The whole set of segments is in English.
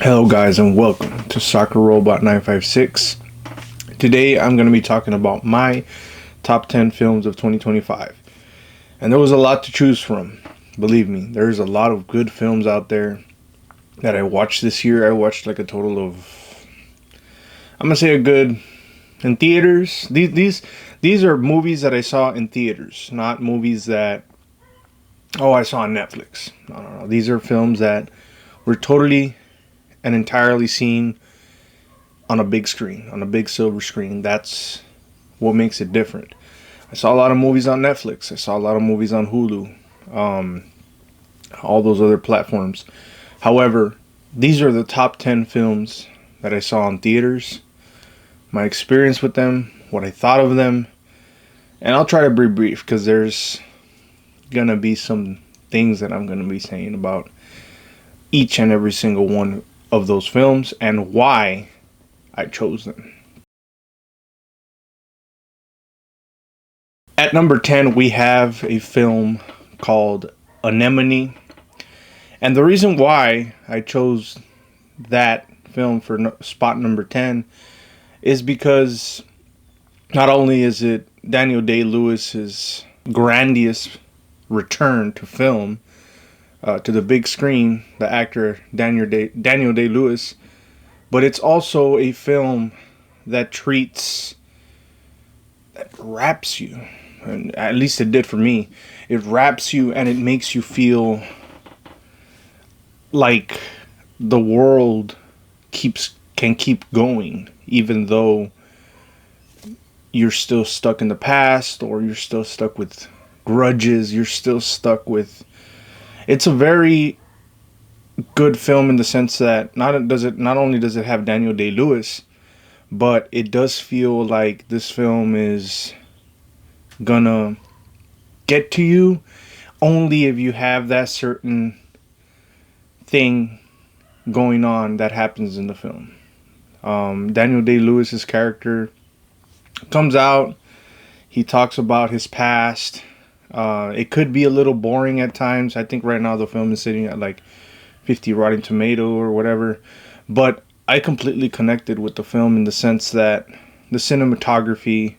Hello guys and welcome to Soccer Robot 956. Today I'm going to be talking about my top 10 films of 2025. And there was a lot to choose from. Believe me, there's a lot of good films out there that I watched this year. I watched like a total of, I'm going to say a good, in theaters. These are movies that I saw in theaters, not movies that, I saw on Netflix. No. These are films that were totally and entirely seen on a big screen, on a big silver screen. That's what makes it different. I saw a lot of movies on Netflix. I saw a lot of movies on Hulu, all those other platforms. However, these are the top 10 films that I saw in theaters, my experience with them, what I thought of them, and I'll try to be brief because there's gonna be some things that I'm gonna be saying about each and every single one of those films and why I chose them. At number 10, we have a film called Anemone. And the reason why I chose that film for spot number 10 is because not only is it Daniel Day-Lewis's grandiose return to film, to the big screen, the actor Daniel Day-Lewis, but it's also a film that wraps you, and at least it did for me. It wraps you and it makes you feel like the world can keep going, even though you're still stuck in the past, or you're still stuck with grudges. You're still stuck with. It's a very good film in the sense that not only does it have Daniel Day-Lewis, but it does feel like this film is gonna get to you only if you have that certain thing going on that happens in the film. Daniel Day-Lewis's character comes out. He talks about his past. It could be a little boring at times. I think right now the film is sitting at like 50 Rotten Tomato or whatever. But I completely connected with the film in the sense that the cinematography,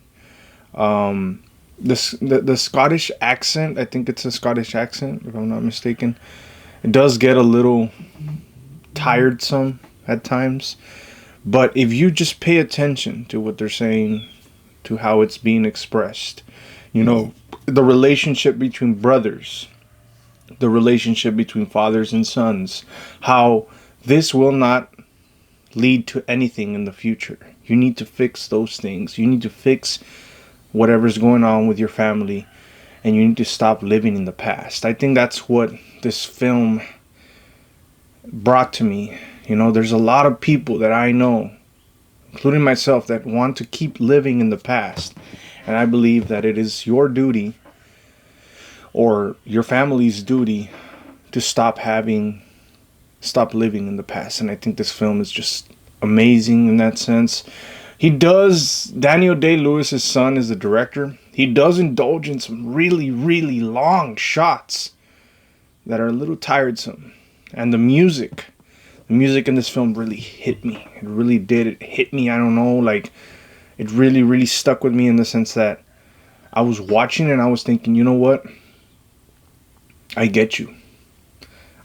the Scottish accent, I think it's a Scottish accent if I'm not mistaken, it does get a little tiresome at times. But if you just pay attention to what they're saying, to how it's being expressed, the relationship between brothers, the relationship between fathers and sons, how this will not lead to anything in the future. You need to fix those things. You need to fix whatever's going on with your family, and you need to stop living in the past. I think that's what this film brought to me. There's a lot of people that I know, including myself, that want to keep living in the past. And I believe that it is your duty or your family's duty to stop living in the past. And I think this film is just amazing in that sense. Daniel Day-Lewis's son is the director. He does indulge in some really, really long shots that are a little tiresome. And the music in this film really hit me. It really did. It hit me. I don't know, like, it really, really stuck with me in the sense that I was watching and I was thinking, you know what? I get you.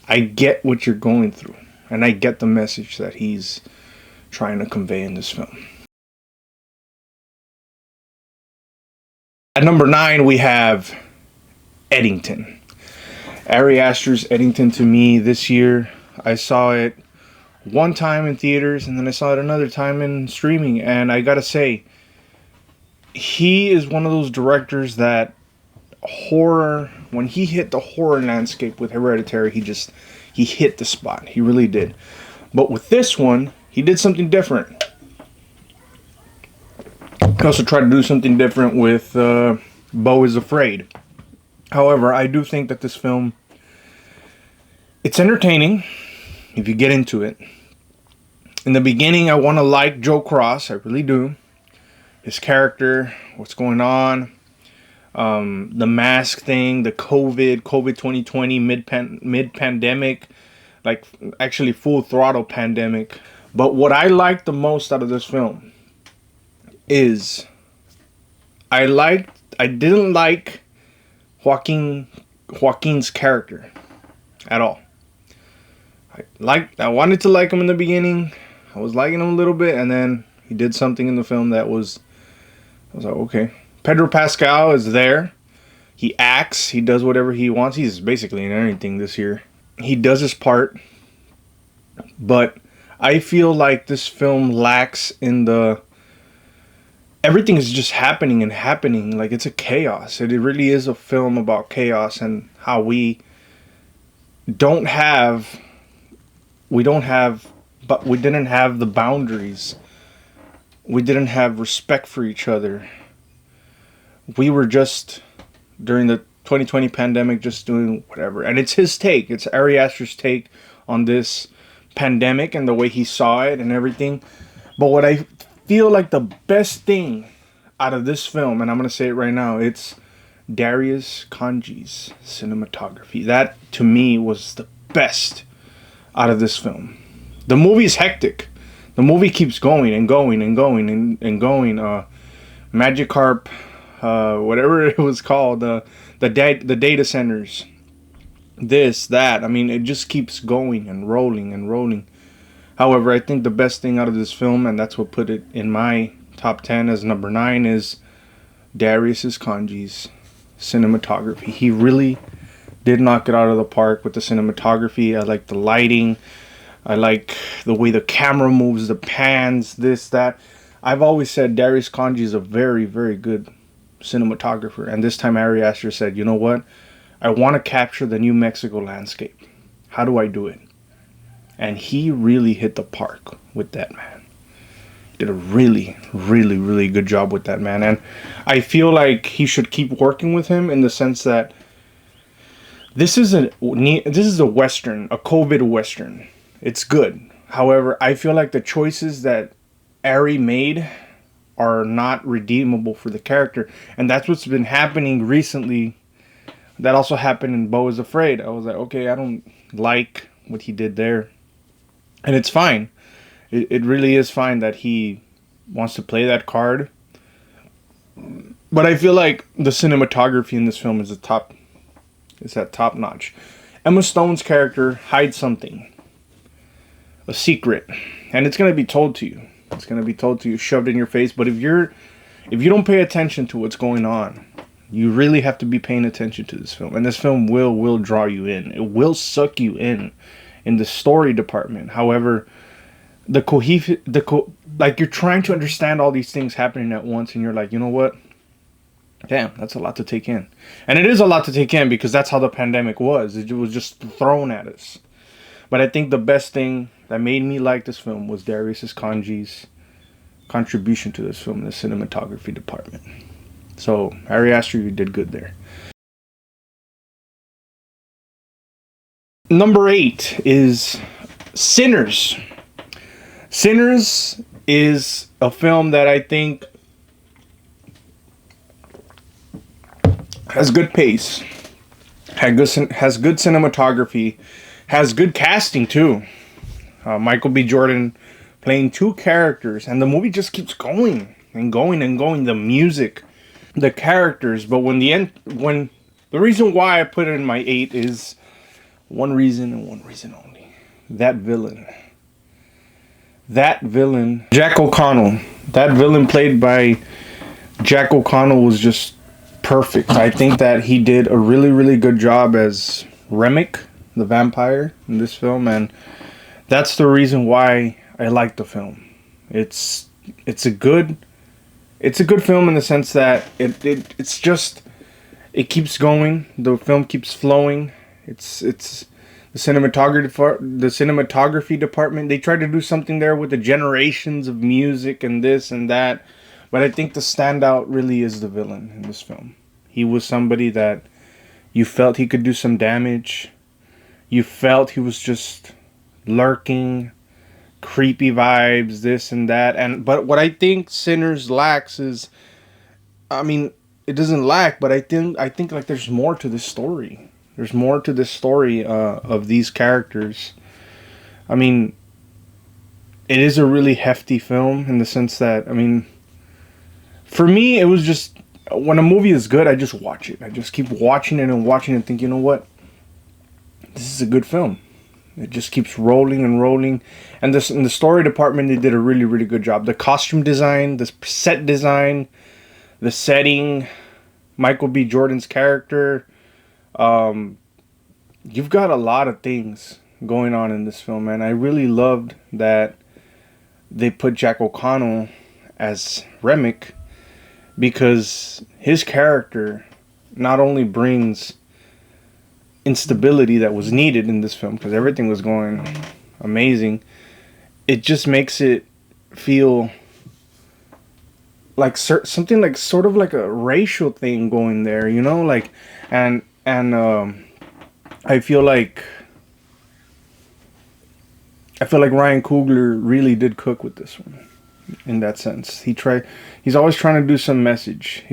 I get what you're going through. And I get the message that he's trying to convey in this film. At number 9, we have Eddington. Ari Aster's Eddington, to me this year, I saw it one time in theaters and then I saw it another time in streaming. And I gotta say, he is one of those directors that when he hit the horror landscape with Hereditary, he hit the spot. He really did. But with this one, he did something different. He also tried to do something different with Beau is Afraid. However, I do think that this film, it's entertaining if you get into it. In the beginning, I want to like Joe Cross. I really do. His character, what's going on, the mask thing, the COVID 2020 mid-pandemic, like actually full throttle pandemic. But what I liked the most out of this film is I didn't like Joaquin's character at all. I wanted to like him in the beginning. I was liking him a little bit, and then he did something in the film that was, I was like, okay. Pedro Pascal is there. He acts. He does whatever he wants. He's basically in anything this year. He does his part, but I feel like this film lacks in the. Everything is just happening and happening. Like, it's a chaos. It really is a film about chaos and how don't have. We don't have. But we didn't have the boundaries. We didn't have respect for each other. We were just, during the 2020 pandemic, just doing whatever. And it's his take. It's Ari Aster's take on this pandemic and the way he saw it and everything. But what I feel like the best thing out of this film, and I'm going to say it right now, it's Darius Khondji's cinematography. That, to me, was the best out of this film. The movie is hectic. The movie keeps going and going and going and going. Magikarp, whatever it was called, the data centers, this, that. I mean, it just keeps going and rolling and rolling. However, I think the best thing out of this film, and that's what put it in my top 10 as number 9, is Darius Khondji's cinematography. He really did knock it out of the park with the cinematography. I like the lighting. I like the way the camera moves, the pans, this, that. I've always said Darius Khondji is a very, very good cinematographer. And this time Ari Aster said, you know what? I want to capture the New Mexico landscape. How do I do it? And he really hit the park with that, man. Did a really, really, really good job with that, man. And I feel like he should keep working with him in the sense that this is a Western, a COVID Western. It's good. However, I feel like the choices that Ari made are not redeemable for the character. And that's what's been happening recently. That also happened in Beau is Afraid. I was like, okay, I don't like what he did there. And it's fine. It really is fine that he wants to play that card. But I feel like the cinematography in this film is at top notch. Emma Stone's character hides something. A secret. And it's going to be told to you. It's going to be told to you, shoved in your face. But if you don't pay attention to what's going on, you really have to be paying attention to this film. And this film will draw you in. It will suck you in the story department. However, like you're trying to understand all these things happening at once, and you're like, you know what? Damn, that's a lot to take in. And it is a lot to take in because that's how the pandemic was. It was just thrown at us. But I think the best thing that made me like this film was Darius Khondji's contribution to this film in the cinematography department. So, Ari Aster, you did good there. Number 8 is Sinners. Sinners is a film that I think has good pace, has good cinematography, has good casting too. Michael B. Jordan playing 2 characters, and the movie just keeps going and going and going. The music, the characters, but when the reason why I put it in my 8 is one reason and one reason only. That villain, Jack O'Connell. That villain played by Jack O'Connell was just perfect. I think that he did a really, really good job as Remick, the vampire, in this film, and that's the reason why I like the film. It's a good film in the sense that it keeps going. The film keeps flowing. It's the cinematography department. They tried to do something there with the generations of music and this and that, but I think the standout really is the villain in this film. He was somebody that you felt he could do some damage. You felt he was just lurking, creepy vibes, this and that. But what I think Sinners lacks is, I mean, it doesn't lack, but I think like there's more to this story. There's more to this story of these characters I mean, it is a really hefty film in the sense that, I mean, for me, it was just when a movie is good, I just watch it. I just keep watching it and watching it and think, you know what? This is a good film. It just keeps rolling and rolling. And this in the story department, they did a really, really good job. The costume design, the set design, the setting, Michael B. Jordan's character. You've got a lot of things going on in this film, and I really loved that they put Jack O'Connell as Remick, because his character not only brings instability that was needed in this film because everything was going amazing, it just makes it feel like something like sort of like a racial thing going there, you know, like and I feel like Ryan Coogler really did cook with this one in that sense. He's always trying to do some message.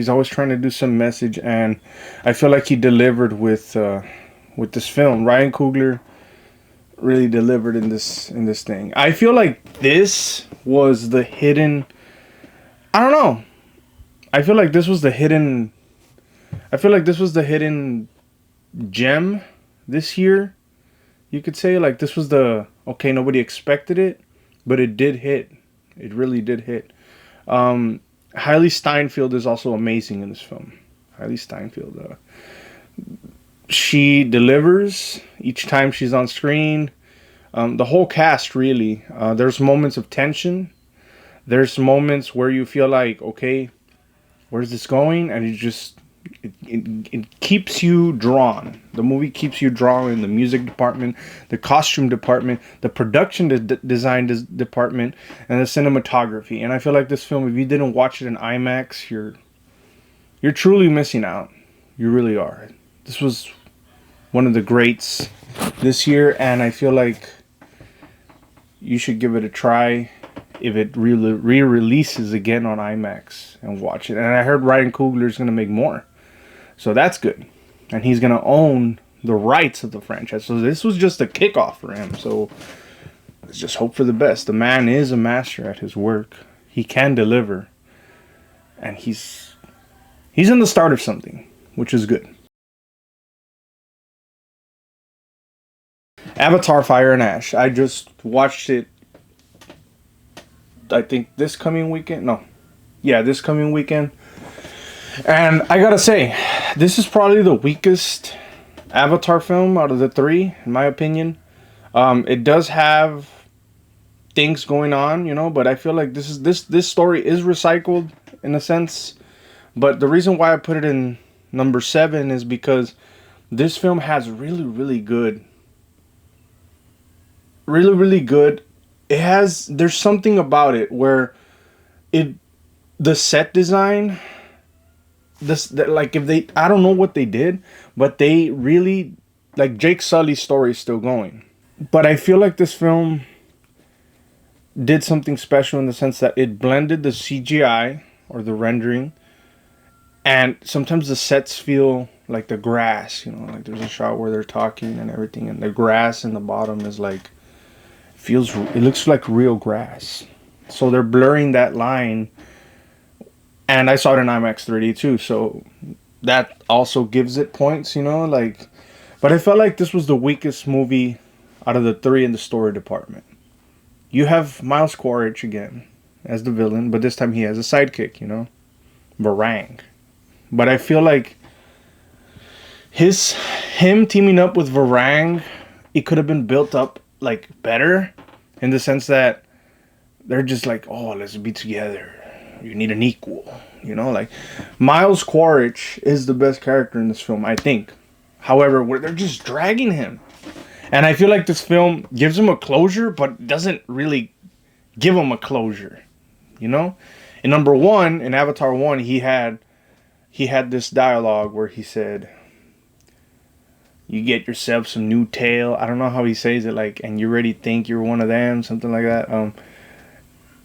And I feel like he delivered with this film. Ryan Coogler really delivered in this thing. I feel like this was the hidden, I don't know. I feel like this was the hidden gem this year. You could say like this was okay, nobody expected it, but it did hit. It really did hit. Hailey Steinfeld is also amazing in this film. Hailey Steinfeld, she delivers each time she's on screen. The whole cast really. There's moments of tension. There's moments where you feel like, okay, where's this going? And it keeps you drawn. The movie keeps you drawn in the music department, the costume department, the production design department, and the cinematography. And I feel like this film, if you didn't watch it in IMAX, you're truly missing out. You really are. This was one of the greats this year, and I feel like you should give it a try if it re-releases again on IMAX and watch it. And I heard Ryan Coogler is going to make more. So that's good. And he's going to own the rights of the franchise. So this was just a kickoff for him. So let's just hope for the best. The man is a master at his work. He can deliver. And he's in the start of something, which is good. Avatar: Fire and Ash. I just watched it, I think this coming weekend. This coming weekend. And I gotta say, this is probably the weakest Avatar film out of the three, in my opinion. It does have things going on, you know, but I feel like this story is recycled in a sense. But the reason why I put it in number 7 is because this film has really, really good. There's something about it where the set design, I don't know what they did, but they really, like, Jake Sully's story is still going. But I feel like this film did something special in the sense that it blended the CGI or the rendering, and sometimes the sets feel like the grass, you know, like there's a shot where they're talking and everything, and the grass in the bottom is like, it looks like real grass. So they're blurring that line. And I saw it in IMAX 3D too, so that also gives it points, you know, like. But I felt like this was the weakest movie out of the three in the story department. You have Miles Quaritch again as the villain, but this time he has a sidekick, you know, Varang. But I feel like him teaming up with Varang, it could have been built up like better, in the sense that they're just like, oh, let's be together. You need an equal, you know, like Miles Quaritch is the best character in this film, I think. However, where they're just dragging him, and I feel like this film gives him a closure, but doesn't really give him a closure, you know. In number 1, in Avatar 1, he had this dialogue where he said, you get yourself some new tail. I don't know how he says it, like, and you already think you're one of them, something like that.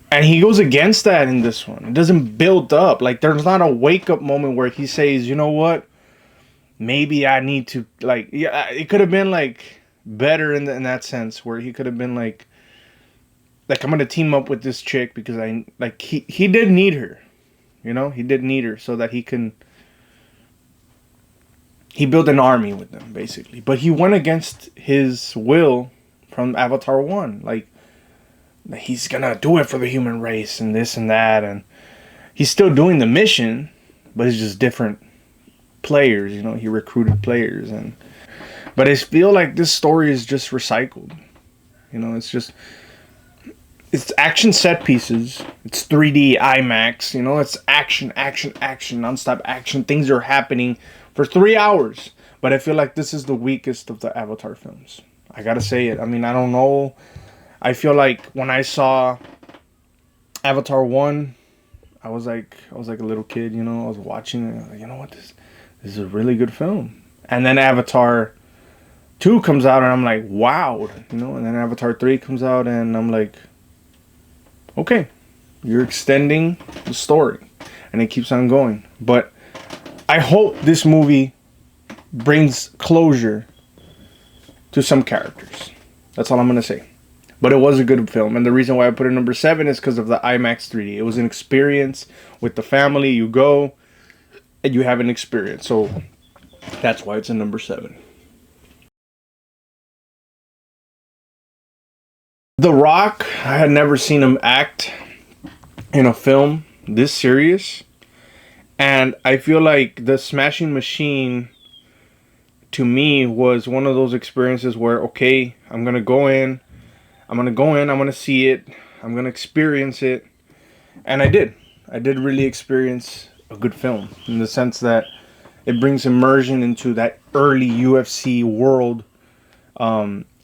And he goes against that in this one. It doesn't build up. Like, there's not a wake-up moment where he says, you know what? Maybe I need to, like, yeah, it could have been like, better in that sense, where he could have been like I'm gonna team up with this chick because I like he did need her, you know, he did need her so that he built an army with them basically. But he went against his will from Avatar 1. Like he's gonna do it for the human race and this and that, and he's still doing the mission, but it's just different players, you know. He recruited players, and but I feel like this story is just recycled. You know, it's action set pieces. It's 3D IMAX. You know, it's action, action, action, nonstop action. Things are happening for 3 hours. But I feel like this is the weakest of the Avatar films. I gotta say it. I mean, I don't know. I feel like when I saw Avatar 1, I was like a little kid. You know, I was watching it. I was like, you know what, this is a really good film. And then Avatar 2 comes out, and I'm like, wow, you know. And then Avatar 3 comes out, and I'm like, okay, you're extending the story, and it keeps on going. But I hope this movie brings closure to some characters. That's all I'm gonna say. But it was a good film, and the reason why I put it number 7 is because of the IMAX 3D. It was an experience with the family. You go, and you have an experience. So that's why it's a number 7. The Rock, I had never seen him act in a film this serious. And I feel like The Smashing Machine, to me, was one of those experiences where, okay, I'm going to go in, I'm going to see it, I'm going to experience it. And I did. I did really experience a good film in the sense that it brings immersion into that early UFC world.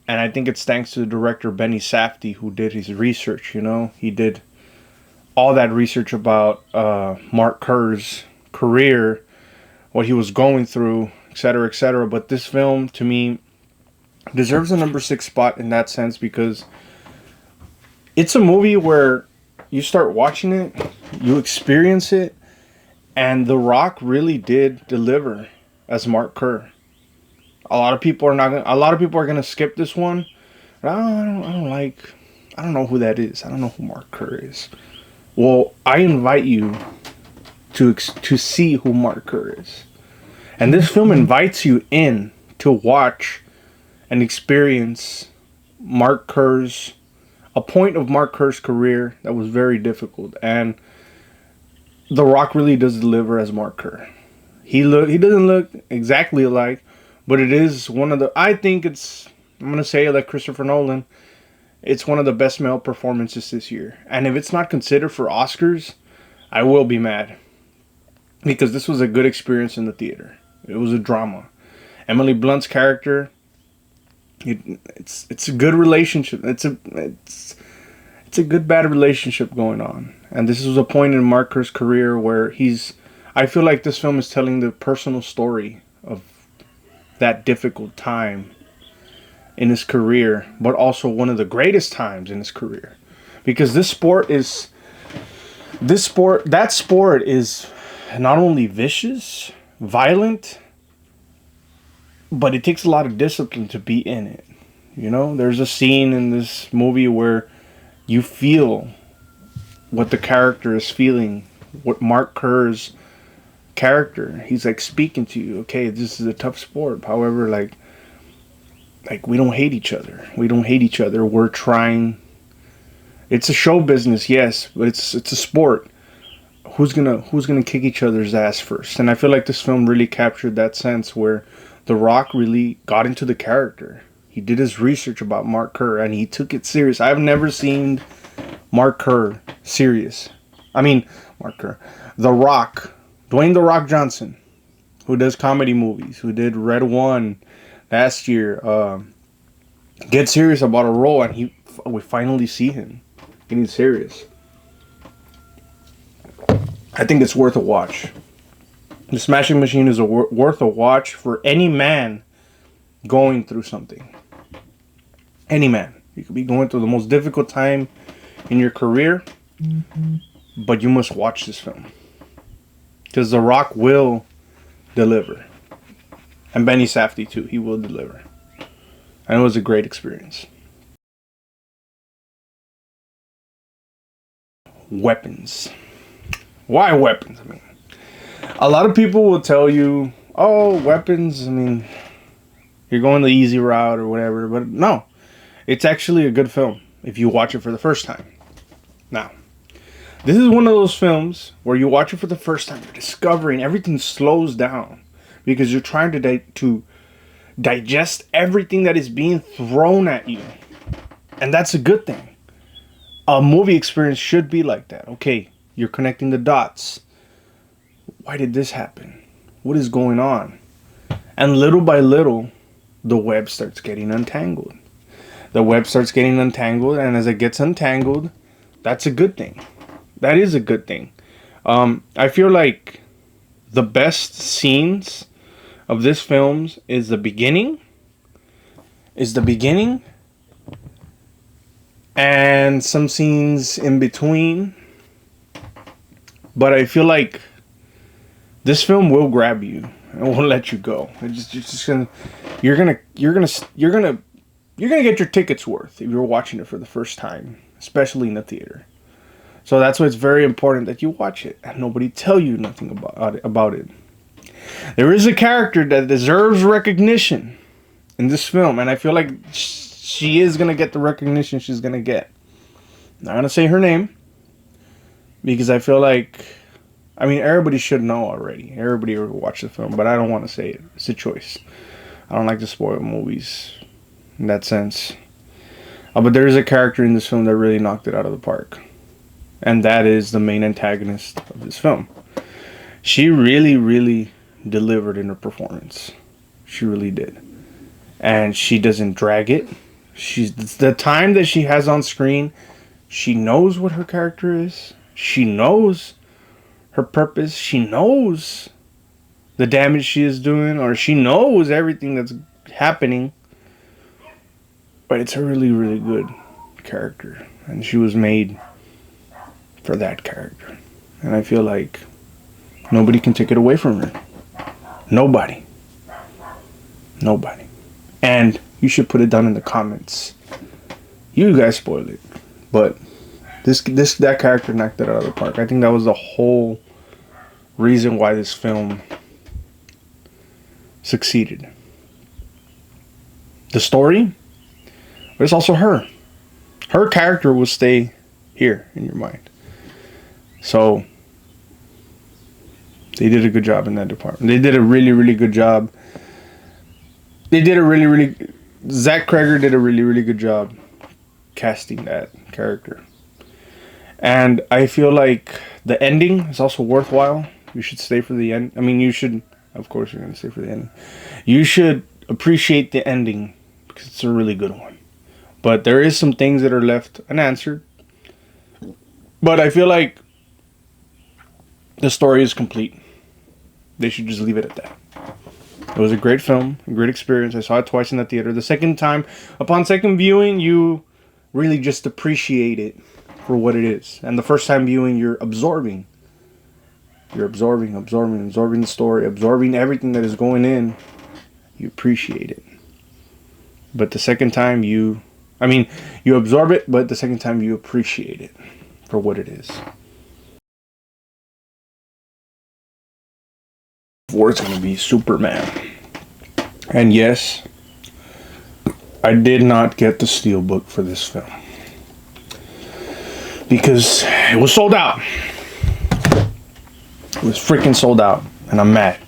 And I think it's thanks to the director Benny Safdie, who did his research. You know, he did all that research about Mark Kerr's career, what he was going through, etc., etc. But this film, to me, deserves a number 6 spot in that sense, because it's a movie where you start watching it, you experience it, and The Rock really did deliver as Mark Kerr. A lot of people are gonna skip this one. But I don't know who that is. I don't know who Mark Kerr is. Well, I invite you to see who Mark Kerr is. And this film invites you in to watch and experience a point of Mark Kerr's career that was very difficult. And The Rock really does deliver as Mark Kerr. He doesn't look exactly alike, but it is one of the, I'm going to say, like Christopher Nolan, it's one of the best male performances this year. And if it's not considered for Oscars, I will be mad. Because this was a good experience in the theater. It was a drama. Emily Blunt's character, it's a good relationship. It's a good bad relationship going on. And this was a point in Mark Kerr's career where I feel like this film is telling the personal story of that difficult time in his career, but also one of the greatest times in his career, because that sport is not only vicious, violent, but it takes a lot of discipline to be in it. You know, there's a scene in this movie where you feel what the character is feeling, what Mark Kerr's character, he's like speaking to you. Okay, this is a tough sport. However, like we don't hate each other. We're trying. It's a show business, yes, but it's a sport. Who's gonna kick each other's ass first? And I feel like this film really captured that sense where The Rock really got into the character. He did his research about Mark Kerr, and he took it serious. I've never seen Mark Kerr serious. Mark Kerr. The Rock. Dwayne The Rock Johnson, who does comedy movies, who did Red One last year, get serious about a role, and we finally see him getting serious. I think it's worth a watch. The Smashing Machine is worth a watch for any man going through something. Any man. You could be going through the most difficult time in your career, but you must watch this film. Because The Rock will deliver. And Benny Safdie too. He will deliver. And it was a great experience. Weapons. Why weapons? I mean, a lot of people will tell you, oh, weapons, I mean, you're going the easy route or whatever. But no, it's actually a good film if you watch it for the first time. Now, this is one of those films where you watch it for the first time, you're discovering everything slows down because you're trying to digest everything that is being thrown at you. And that's a good thing. A movie experience should be like that. Okay, you're connecting the dots. Why did this happen? What is going on? And little by little, the web starts getting untangled. The web starts getting untangled, and as it gets untangled, that's a good thing. That is a good thing. I feel like the best scenes of this film is the beginning. And some scenes in between. But I feel like this film will grab you and won't let you go. You're gonna get your ticket's worth if you're watching it for the first time, especially in the theater. So that's why it's very important that you watch it and nobody tell you nothing about it. There is a character that deserves recognition in this film, and I feel like she is gonna get the recognition she's gonna get. I'm not gonna say her name because I feel like, I mean, everybody should know already. Everybody already watched the film, but I don't want to say it. It's a choice. I don't like to spoil movies in that sense. But there is a character in this film that really knocked it out of the park. And that is the main antagonist of this film. She really, really delivered in her performance. She really did. And she doesn't drag it. The time that she has on screen, she knows what her character is. She knows her purpose. She knows the damage she is doing, or she knows everything that's happening. But it's a really, really good character. And she was made for that character. And I feel like nobody can take it away from her. Nobody. And you should put it down in the comments. You guys spoiled it. But that character knocked it out of the park. I think that was the whole reason why this film succeeded. The story, but it's also her. Her character will stay here in your mind. So they did a good job in that department. They did a really, really good job. Zach Cregger did a really, really good job casting that character. And I feel like the ending is also worthwhile. You should stay for the end. I mean, of course you're going to stay for the ending. You should appreciate the ending because it's a really good one. But there is some things that are left unanswered. But I feel like the story is complete. They should just leave it at that. It was a great film, a great experience. I saw it twice in the theater. The second time, upon second viewing, you really just appreciate it for what it is. And the first time viewing, you're absorbing. You're absorbing the story, absorbing everything that is going in. You appreciate it. But the second time you absorb it, but the second time you appreciate it for what it is. Fourth is going to be Superman. And yes, I did not get the Steelbook for this film. Because it was sold out. It was freaking sold out. And I'm mad.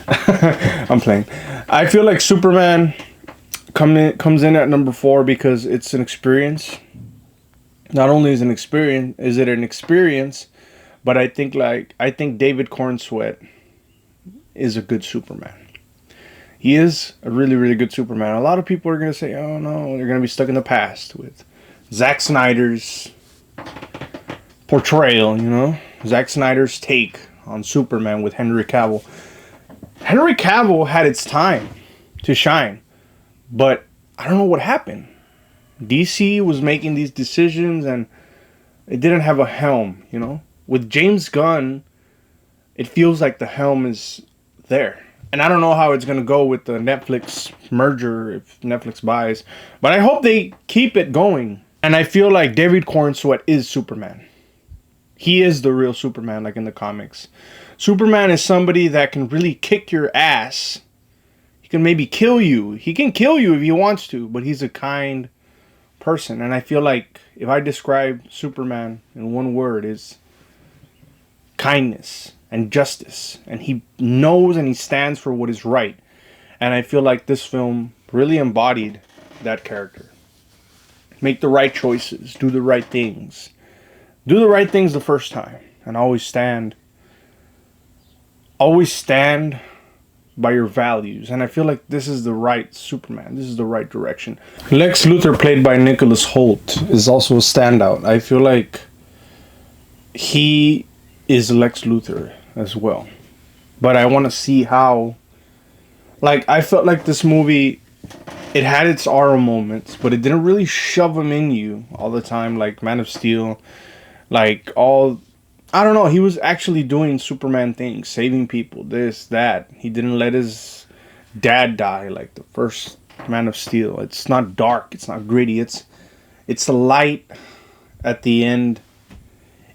I'm playing. I feel like Superman comes in at number 4 because it's an experience. Not only is it an experience, but I think David Cornsweet is a good Superman. He is a really, really good Superman. A lot of people are going to say, oh no, they're going to be stuck in the past with Zack Snyder's portrayal, Zack Snyder's take on Superman with Henry Cavill. Henry Cavill had its time to shine, but I don't know what happened. DC was making these decisions and it didn't have a helm, With James Gunn, it feels like the helm is there. And I don't know how it's gonna go with the Netflix merger if Netflix buys, but I hope they keep it going. And I feel like David Cornsweet is Superman. He is the real Superman, like in the comics. Superman is somebody that can really kick your ass. He can maybe kill you. He can kill you if he wants to, but he's a kind person. And I feel like if I describe Superman in one word, is kindness and justice. And he knows and he stands for what is right. And I feel like this film really embodied that character. Make the right choices. Do the right things. Do the right things the first time. And always stand by your values. And I feel like this is the right Superman. This is the right direction. Lex Luthor, played by Nicholas Hoult, is also a standout. I feel like he is Lex Luthor as well. But I want to see how... Like, I felt like this movie, it had its aura moments, but it didn't really shove them in you all the time, like Man of Steel. Like, all... I don't know, he was actually doing Superman things, saving people, this, that. He didn't let his dad die like the first Man of Steel. It's not dark, it's not gritty, it's the light at the end.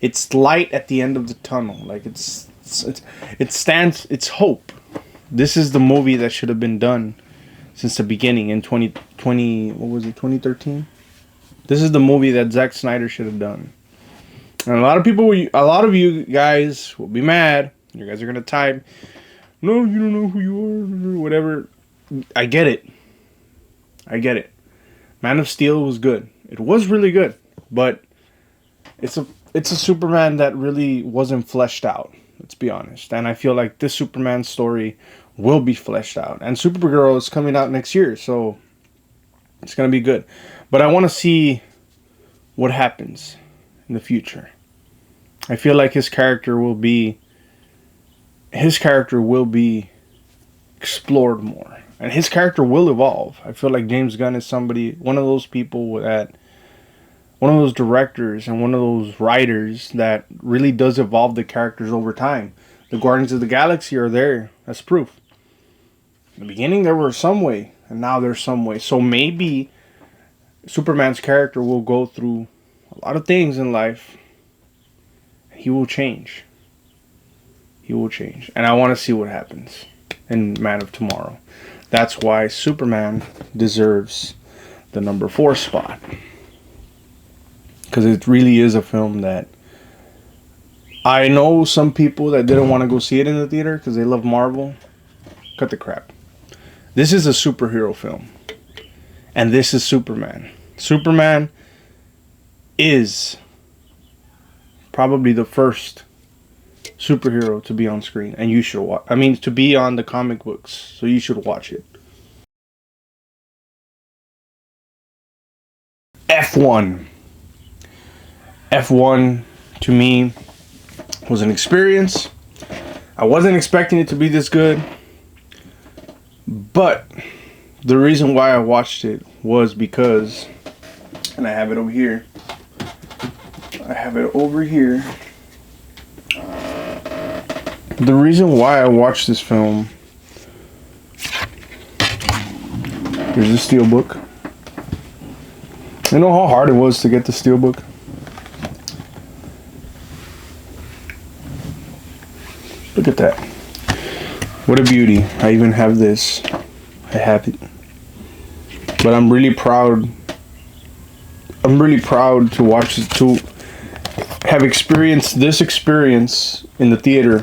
It's light at the end of the tunnel. Like, it stands, it's hope. This is the movie that should have been done since the beginning in 2020, what was it, 2013? This is the movie that Zack Snyder should have done. And a lot of you guys will be mad. You guys are going to type, no, you don't know who you are, or whatever. I get it. Man of Steel was good. It was really good. But it's a Superman that really wasn't fleshed out. Let's be honest. And I feel like this Superman story will be fleshed out. And Supergirl is coming out next year. So it's going to be good. But I want to see what happens in the future. I feel like his character will be explored more, and his character will evolve. I feel like James Gunn is one of those directors and one of those writers that really does evolve the characters over time. The Guardians of the Galaxy are there. That's proof. In the beginning, there were some way, and now there's some way. So maybe Superman's character will go through a lot of things in life. He will change. And I want to see what happens in Man of Tomorrow. That's why Superman deserves the number 4 spot. Because it really is a film that... I know some people that didn't want to go see it in the theater because they love Marvel. Cut the crap. This is a superhero film. And this is Superman. Superman is probably the first superhero to be on screen, and you should watch. I mean, to be on the comic books, so you should watch it. F1 to me was an experience. I wasn't expecting it to be this good, but the reason why I watched it was because, and I have it over here. The reason why I watched this film, here's the Steelbook. You know how hard it was to get the Steelbook? Look at that. What a beauty. I even have this. I have it. But I'm really proud to watch it, to have experienced this experience in the theater,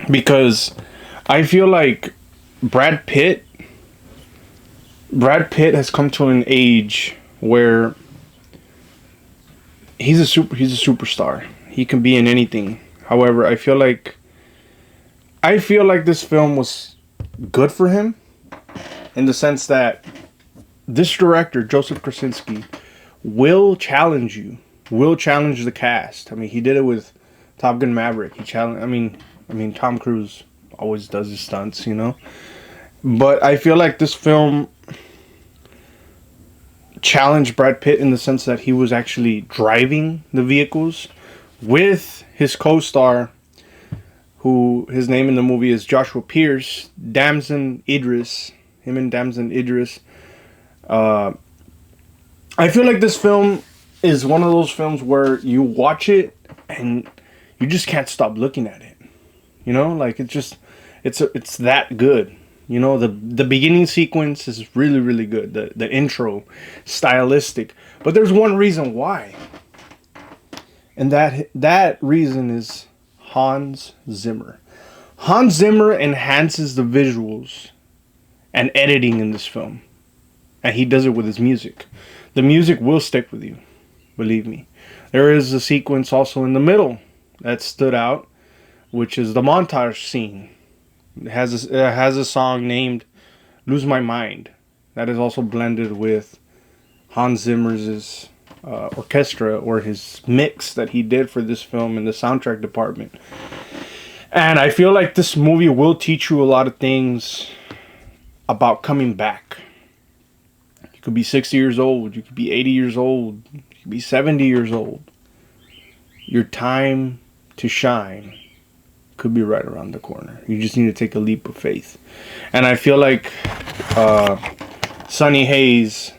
because I feel like Brad Pitt has come to an age where he's a superstar. He can be in anything. However, I feel like this film was good for him in the sense that this director, Joseph Krasinski, will challenge the cast. I mean, he did it with Top Gun Maverick. I mean, Tom Cruise always does his stunts, you know. But I feel like this film challenged Brad Pitt in the sense that he was actually driving the vehicles with his co-star who his name in the movie is Joshua Pierce, Damson Idris, him and Damson Idris. Uh, I feel like this film is one of those films where you watch it and you just can't stop looking at it. You know, like it's that good. You know, the beginning sequence is really really good. The intro, stylistic. But there's one reason why, and that reason is Hans Zimmer. Hans Zimmer enhances the visuals and editing in this film, and he does it with his music. The music will stick with you, believe me. There is a sequence also in the middle that stood out, which is the montage scene. It has a song named "Lose My Mind" that is also blended with Hans Zimmer's orchestra, or his mix that he did for this film in the soundtrack department. And I feel like this movie will teach you a lot of things about coming back. You could be 60 years old, you could be 80 years old, you could be 70 years old. Your time to shine could be right around the corner. You just need to take a leap of faith. And I feel like Sonny Hayes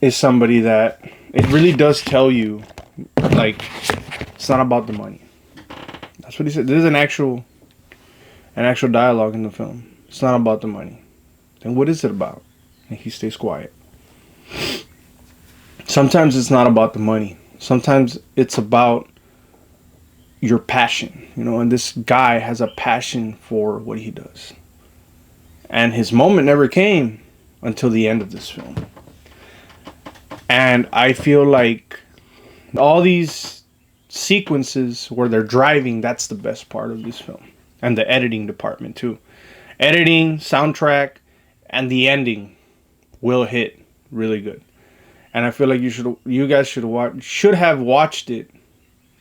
is somebody that it really does tell you, like, it's not about the money. That's what he said. There's an actual dialogue in the film. It's not about the money. Then what is it about? And he stays quiet. Sometimes it's not about the money. Sometimes it's about your passion, you know, and this guy has a passion for what he does. And his moment never came until the end of this film. And I feel like all these sequences where they're driving, that's the best part of this film. And the editing department too. Editing, soundtrack, and the ending will hit really good. And I feel like you guys should have watched it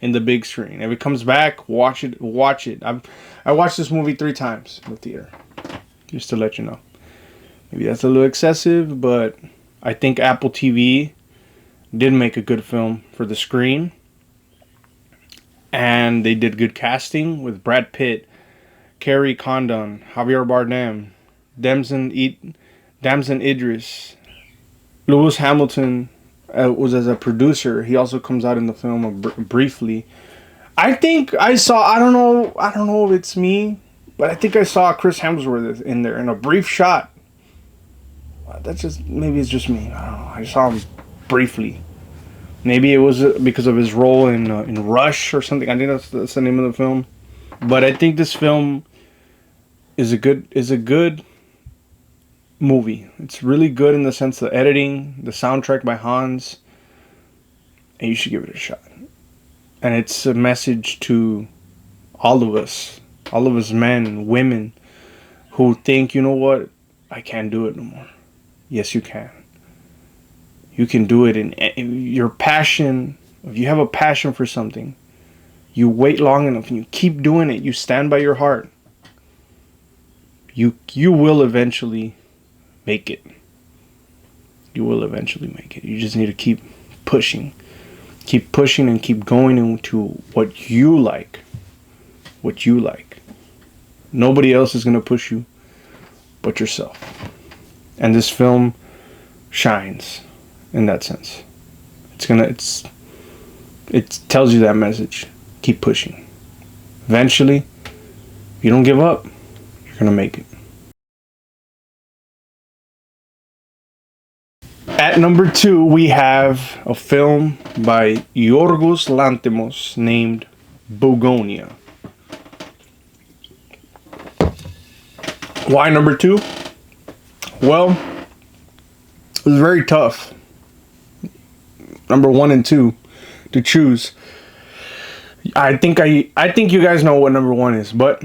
in the big screen. If it comes back, watch it. I watched this movie 3 times in the theater, just to let you know. Maybe that's a little excessive, but I think Apple TV did make a good film for the screen, and they did good casting with Brad Pitt, Kerry Condon, Javier Bardem, Damson Idris, Lewis Hamilton was as a producer. He also comes out in the film briefly. I think I saw. I don't know if it's me, but I think I saw Chris Hemsworth in there in a brief shot. Maybe it's just me. I don't know. I saw him briefly. Maybe it was because of his role in Rush or something. I think that's the name of the film. But I think this film is a good movie. It's really good in the sense of the editing, the soundtrack by Hans, and you should give it a shot. And it's a message to all of us men and women who think, you know what, I can't do it no more. Yes, you can. You can do it in your passion. If you have a passion for something, you wait long enough and you keep doing it. You stand by your heart. You will eventually make it. You will eventually make it. You just need to keep pushing. Keep pushing and keep going into what you like. What you like. Nobody else is going to push you but yourself. And this film shines in that sense. It tells you that message. Keep pushing. Eventually, if you don't give up, you're going to make it. At number 2, we have a film by Yorgos Lanthimos named Bugonia. Why number 2? Well, it was very tough. Number 1 and 2 to choose. I think you guys know what number 1 is, but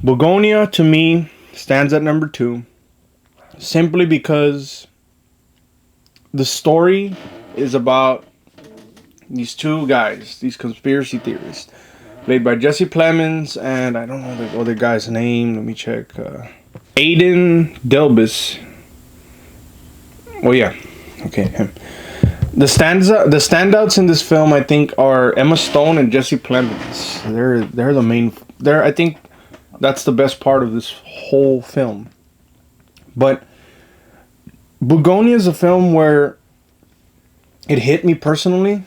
Bugonia to me stands at number 2 simply because the story is about these 2 guys, these conspiracy theorists, played by Jesse Plemons and I don't know the other guy's name. Let me check. Aiden Delbus. Oh yeah, okay, him. The standouts in this film, I think, are Emma Stone and Jesse Plemons. They're the main. I think that's the best part of this whole film. But Bugonia is a film where it hit me personally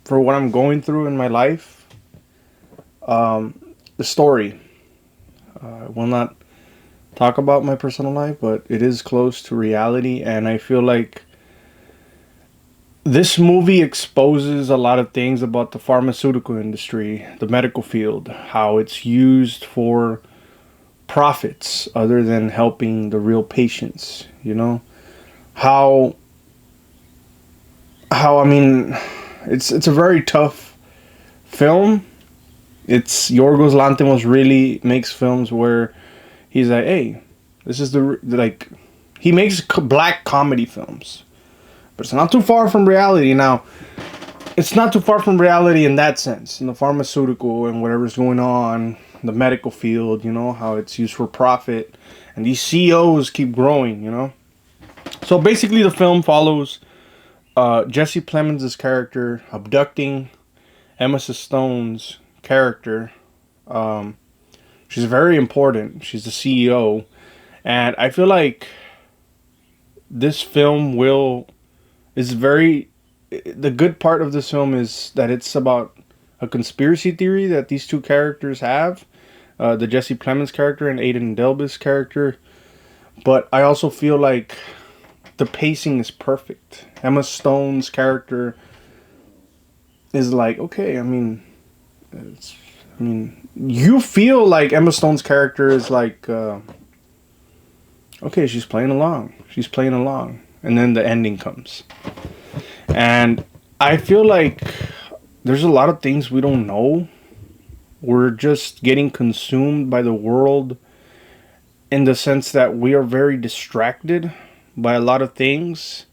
for what I'm going through in my life. The story. I will not talk about my personal life, but it is close to reality, and I feel like this movie exposes a lot of things about the pharmaceutical industry, the medical field, how it's used for profits other than helping the real patients, you know? How I mean, it's a very tough film. It's Yorgos Lanthimos really makes films where he's like, hey, this is like, he makes black comedy films, but it's not too far from reality. Now, it's not too far from reality in that sense, in the pharmaceutical and whatever's going on, the medical field, you know, how it's used for profit, and these CEOs keep growing, you know. So basically, the film follows Jesse Plemons' character abducting Emma Stone's character. She's very important. She's the CEO. And I feel like this film is very... The good part of this film is that it's about a conspiracy theory that these two characters have. The Jesse Plemons character and Aidan Delbis character. But I also feel like the pacing is perfect. Emma Stone's character is like, okay, I mean, you feel like Emma Stone's character is like, okay, she's playing along. She's playing along. And then the ending comes. And I feel like there's a lot of things we don't know. We're just getting consumed by the world in the sense that we are very distracted by a lot of things.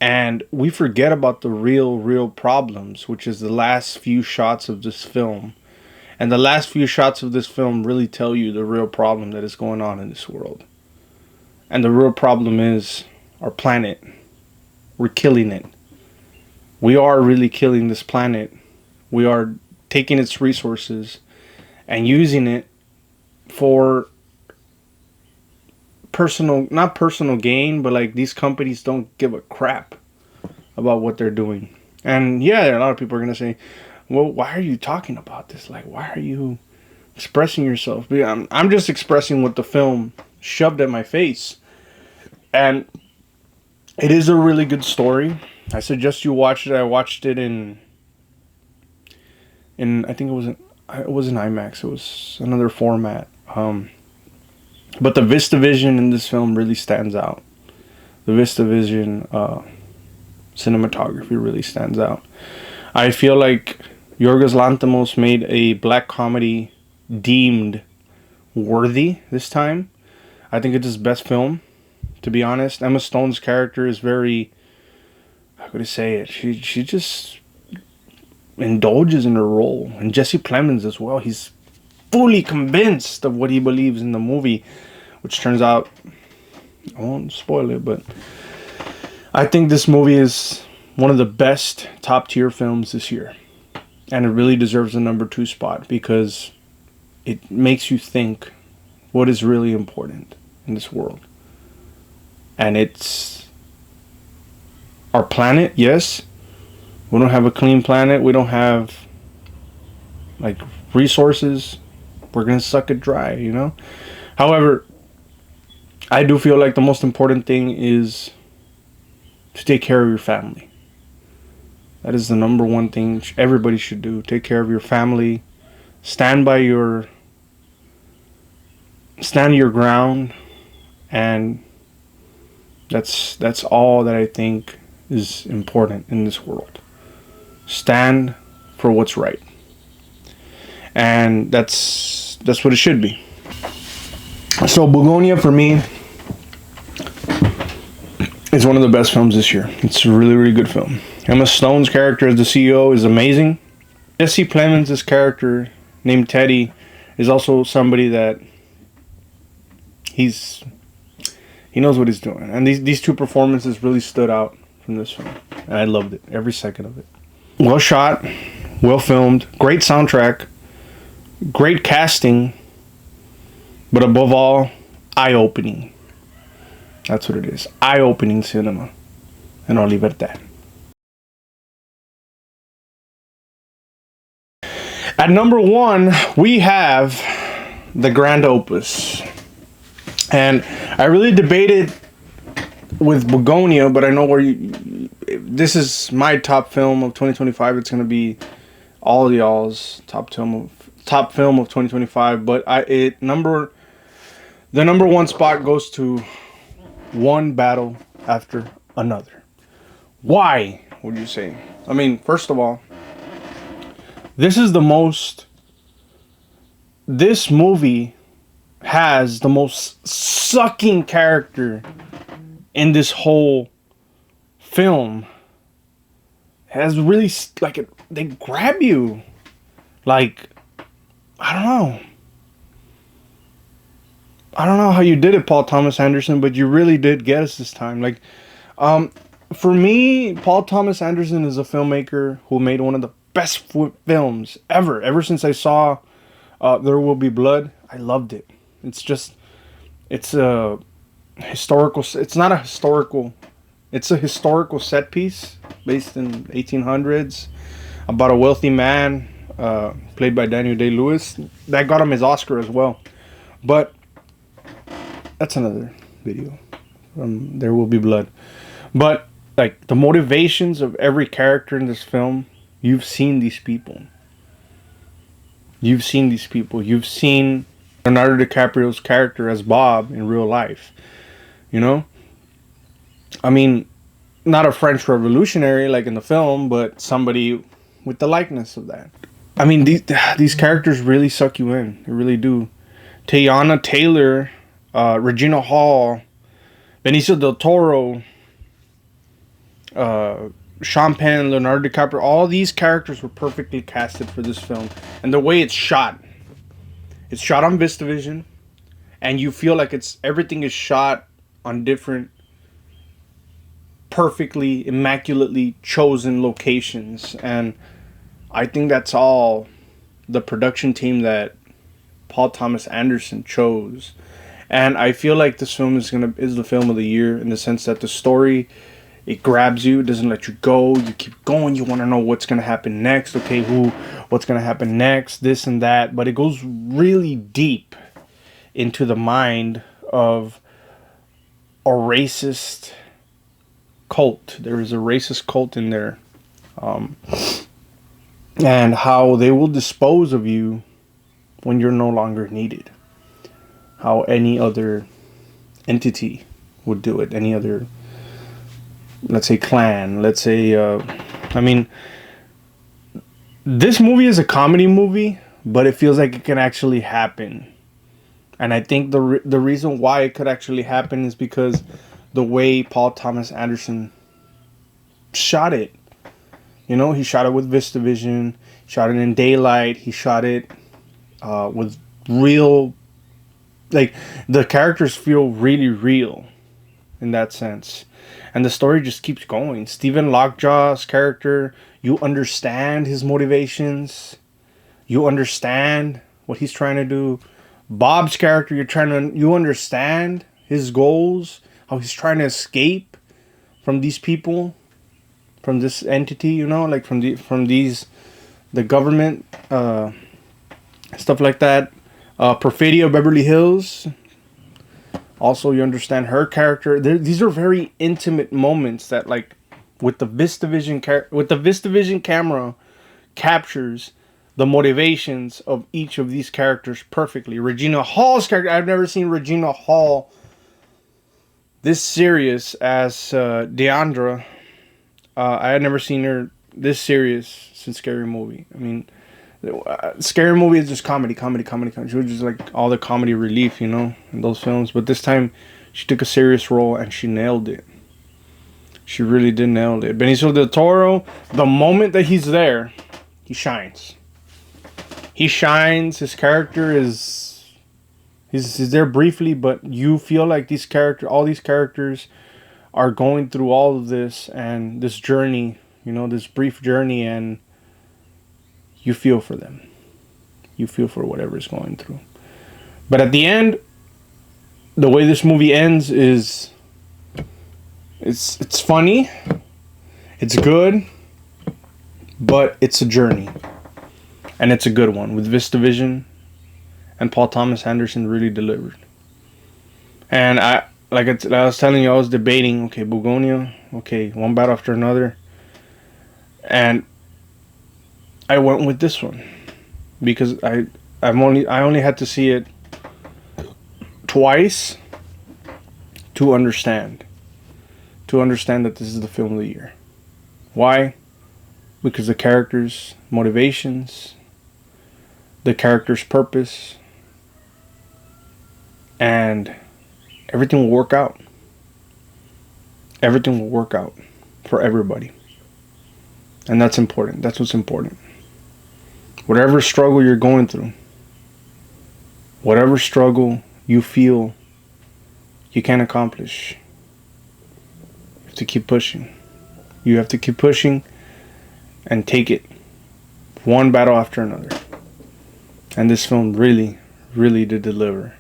And we forget about the real problems, which is the last few shots of this film. And the last few shots of this film really tell you the real problem that is going on in this world. And the real problem is our planet. We're killing it. We are really killing this planet. We are taking its resources and using it for not personal gain, but like these companies don't give a crap about what they're doing. And yeah, a lot of people are going to say, well, why are you talking about this? Like, why are you expressing yourself? I'm just expressing what the film shoved at my face. And it is a really good story. I suggest you watch it. I watched it in I think it was in IMAX. It was another format. But the VistaVision in this film really stands out. The VistaVision cinematography really stands out. I feel like Yorgos Lanthimos made a black comedy deemed worthy this time. I think it's his best film, to be honest. Emma Stone's character is very, how could I say it? She just indulges in her role. And Jesse Plemons as well. He's fully convinced of what he believes in the movie, which turns out, I won't spoil it, but I think this movie is one of the best top tier films this year. And it really deserves the number 2 spot because it makes you think what is really important in this world. And it's our planet, yes. We don't have a clean planet. We don't have like resources. We're going to suck it dry, you know? However, I do feel like the most important thing is to take care of your family. That is the number one thing everybody should do. Take care of your family. Stand your ground. And that's all that I think is important in this world. Stand for what's right. And that's what it should be. So Bugonia for me is one of the best films this year. It's a really, really good film. Emma Stone's character as the CEO is amazing. Jesse Plemons' character named Teddy is also somebody that he knows what he's doing. And these two performances really stood out from this film. and I loved it, every second of it. Well shot, well filmed, great soundtrack, great casting, but above all, eye-opening. That's what it is. Eye-opening cinema. And I'll leave it at that. At number 1, we have The Grand Opus. And I really debated with Begonia, but I know where this is my top film of 2025. It's going to be all y'all's top film of 2025. But the number 1 spot goes to One Battle After Another. Why would you say? I mean, first of all, this movie has the most sucking character in this whole film. It has really, like, they grab you. Like, I don't know how you did it, Paul Thomas Anderson, but you really did get us this time. Like, for me, Paul Thomas Anderson is a filmmaker who made one of the best films ever since I saw There Will Be Blood. I loved it. It's a historical, it's not a historical, it's a historical set piece based in 1800s about a wealthy man played by Daniel Day-Lewis that got him his Oscar as well. But that's another video. There Will Be Blood. But like the motivations of every character in this film, you've seen these people. You've seen Leonardo DiCaprio's character as Bob in real life. You know? I mean, not a French revolutionary like in the film, but somebody with the likeness of that. I mean, these characters really suck you in. They really do. Teyana Taylor, Regina Hall, Benicio del Toro, Sean Penn, Leonardo DiCaprio, all these characters were perfectly casted for this film. And the way it's shot on VistaVision, and you feel like everything is shot on different, perfectly, immaculately chosen locations. And I think that's all the production team that Paul Thomas Anderson chose. And I feel like this film is the film of the year in the sense that the story, it grabs you, it doesn't let you go. You keep going, you want to know what's going to happen next. Okay, what's going to happen next, this and that. But it goes really deep into the mind of a racist cult. There is a racist cult in there. And how they will dispose of you when you're no longer needed. How any other entity would do it. Any other, let's say, clan. Let's say, I mean, this movie is a comedy movie, but it feels like it can actually happen. And I think the reason why it could actually happen is because the way Paul Thomas Anderson shot it. You know, he shot it with VistaVision, shot it in daylight, he shot it with real, like, the characters feel really real in that sense. And the story just keeps going. Stephen Lockjaw's character, you understand his motivations. You understand what he's trying to do. Bob's character, you understand his goals, how he's trying to escape from these people, from this entity, you know, like from the government, stuff like that. Perfidia Beverly Hills. Also, you understand her character. These are very intimate moments that, like, with the VistaVision camera, captures the motivations of each of these characters perfectly. Regina Hall's character, I've never seen Regina Hall this serious as Deandra. I had never seen her this serious since Scary Movie. I mean, Scary Movie is just comedy. She was just like all the comedy relief, you know, in those films. But this time, she took a serious role and she nailed it. She really did nail it. Benicio del Toro, the moment that he's there, he shines. He shines. His character he's there briefly, but you feel like all these characters are going through all of this and this journey, this brief journey, and you feel for them. You feel for whatever is going through. But at the end, the way this movie ends is it's funny, it's good, but it's a journey, and it's a good one with VistaVision, and Paul Thomas Anderson really delivered. And I was telling you, I was debating, okay, Bugonia, okay, one battle after another, and I went with this one because I only had to see it twice to understand that this is the film of the year. Why? Because the characters' motivations, the character's purpose, and everything will work out. Everything will work out for everybody. And that's important. That's what's important. Whatever struggle you're going through, whatever struggle you feel you can't accomplish, you have to keep pushing. You have to keep pushing and take it one battle after another. And this film really, really did deliver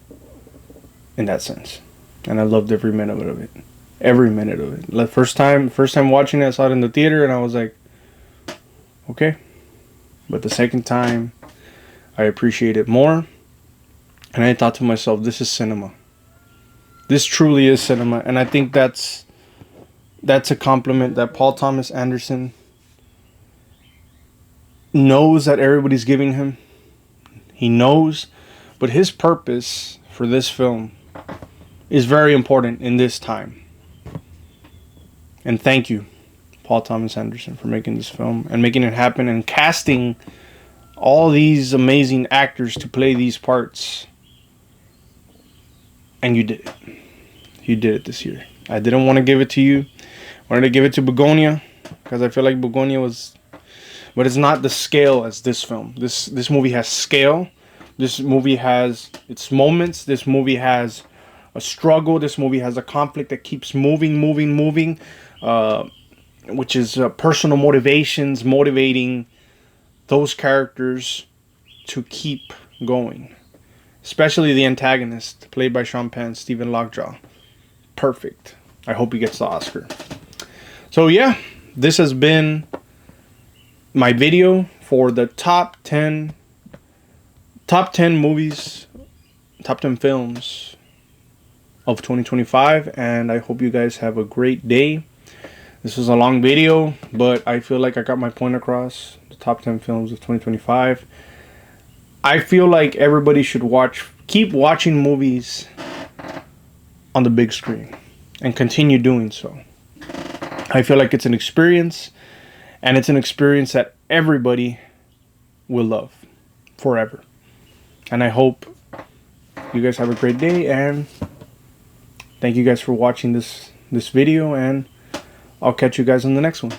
in that sense. And I loved every minute of it. Every minute of it. Like first time watching it, I saw it in the theater and I was like, okay. But the second time, I appreciated it more. And I thought to myself, this is cinema. This truly is cinema. And I think that's a compliment that Paul Thomas Anderson knows that everybody's giving him. He knows. But his purpose for this film is very important in this time. And thank you, Paul Thomas Anderson, for making this film and making it happen and casting all these amazing actors to play these parts. And you did it. You did it this year. I didn't want to give it to you. I wanted to give it to Bugonia because I feel like Bugonia was, but it's not the scale as this film. This movie has scale. This movie has its moments. This movie has a struggle. This movie has a conflict that keeps moving, which is personal motivations, motivating those characters to keep going. Especially the antagonist, played by Sean Penn, Stephen Lockjaw. Perfect. I hope he gets the Oscar. So yeah, this has been my video for the top 10 movies, top 10 films of 2025, and I hope you guys have a great day. This was a long video, but I feel like I got my point across. The top 10 films of 2025. I feel like everybody should keep watching movies on the big screen and continue doing so. I feel like it's an experience, and it's an experience that everybody will love forever. And I hope you guys have a great day, and thank you guys for watching this video, and I'll catch you guys on the next one.